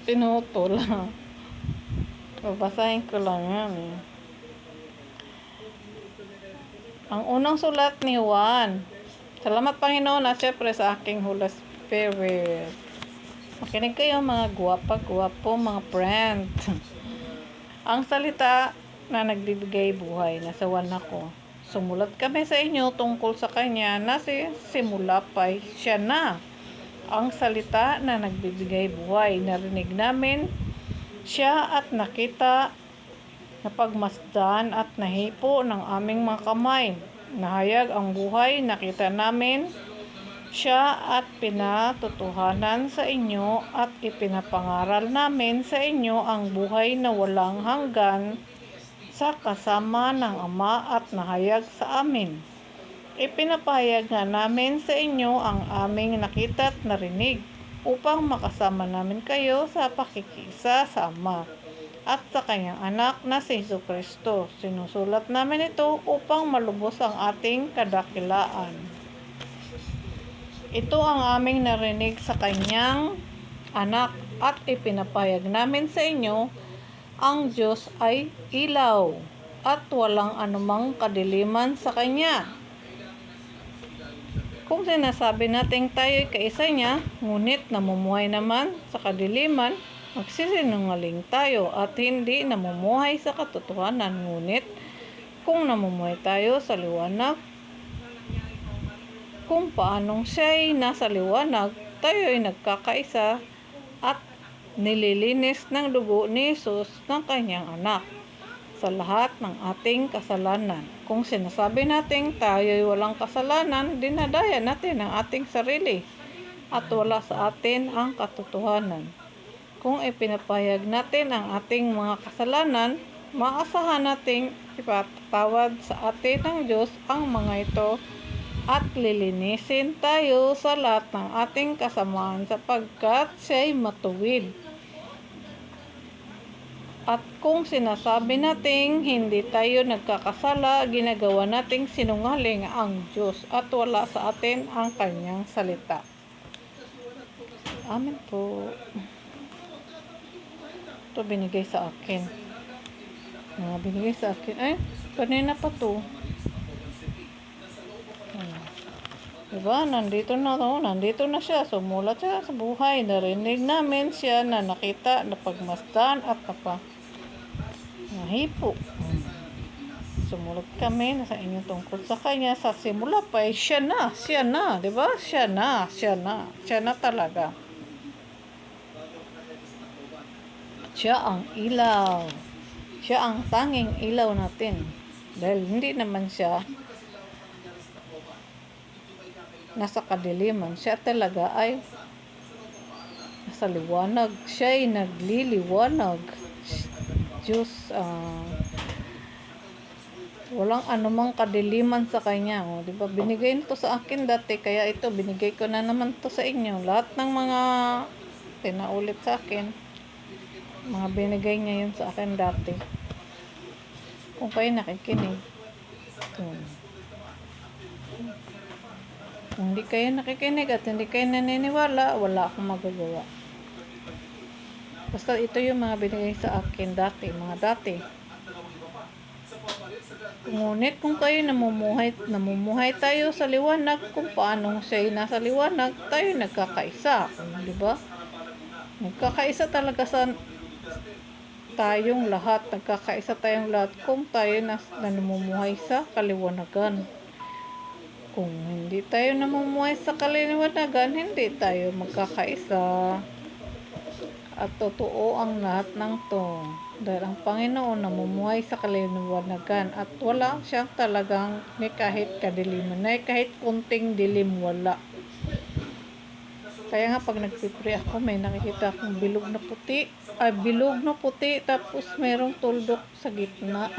pinutol. Babasahin ko lang yan eh. Ang unang sulat ni Juan. Salamat Panginoon at syempre sa aking Holy Spirit. Makinig kayo mga guwapa-guwapo mga friend. Ang salita na nagbibigay buhay, nasa Juan ako. Sumulat kami sa inyo tungkol sa kanya na simula pa'y siya na. Ang salita na nagbibigay buhay, narinig namin siya at nakita, napagmasdan at nahipo ng aming mga kamay. Nahayag ang buhay, nakita namin siya at pinatutuhanan sa inyo at ipinapangaral namin sa inyo ang buhay na walang hanggan sa kasama ng Ama at nahayag sa amin. Ipinapahayag nga namin sa inyo ang aming nakita at narinig upang makasama namin kayo sa pakikisa sa Ama at sa kanyang anak na si Jesucristo. Sinusulat namin ito upang malubos ang ating kadakilaan. Ito ang aming narinig sa kanyang anak at ipinapahayag namin sa inyo, ang Diyos ay ilaw at walang anumang kadiliman sa kanya. Kung sinasabi natin tayo'y kaisa niya, ngunit namumuhay naman sa kadiliman, magsisinungaling tayo at hindi namumuhay sa katotohanan. Ngunit kung namumuhay tayo sa liwanag, kung paanong siya'y nasa liwanag, tayo ay nagkakaisa at nililinis ng dugo ni Jesus ng kanyang anak sa lahat ng ating kasalanan. Kung sinasabi natin tayo ay walang kasalanan, dinadaya natin ang ating sarili at wala sa atin ang katotohanan. Kung ipinapahayag natin ang ating mga kasalanan, maasahan nating ipatawad sa atin ng Diyos ang mga ito at lilinisin tayo sa lahat ng ating kasamaan sapagkat siya'y matuwid. At kung sinasabi nating hindi tayo nagkakasala, ginagawa nating sinungaling ang Diyos at wala sa atin ang kanyang salita. Amen po. Ito binigay sa akin. Mga binigay sa akin. Ay, kanina pa to. Diba? Nandito na to. Nandito na siya. Sumulat siya sa buhay. Narinig namin siya na nakita, napagmasdan at nahipo. Sumulat kami na sa inyo tungkol sa kanya. Sa simula pa ay siya na. Siya na. Diba? Siya na. Siya na. Siya na talaga. Siya ang ilaw. Siya ang tanging ilaw natin. Dahil hindi naman siya nasa kadiliman. Siya talaga ay nasa liwanag. Siya ay nagliliwanag. Diyos, walang anumang kadiliman sa kanya. O, diba? Binigay nito sa akin dati, kaya ito, binigay ko na naman to sa inyo. Lahat ng mga pinaulit sa akin, mga binigay niya yun sa akin dati. Kung kayo nakikinig, kung hindi kayo nakikinig at hindi kayo naniniwala, wala akong magagawa. Basta ito yung mga binigay sa akin dati, mga dati. Ngunit kung kayo namumuhay tayo sa liwanag, kung paanong siya'y nasa liwanag, tayo nagkakaisa. Diba? Nagkakaisa talaga tayong lahat. Nagkakaisa tayong lahat kung tayo namumuhay sa kaliwanagan. Kung hindi tayo namumuhay sa kaliwanagan, hindi tayo magkakaisa. At totoo ang lahat ng to. Dahil ang Panginoon namumuhay sa kaliwanagan at wala siyang talagang ni kahit kadiliman, kahit kunting dilim wala. Kaya nga pag nagpipray ako, may nakikita akong bilog na puti tapos merong tuldok sa gitna.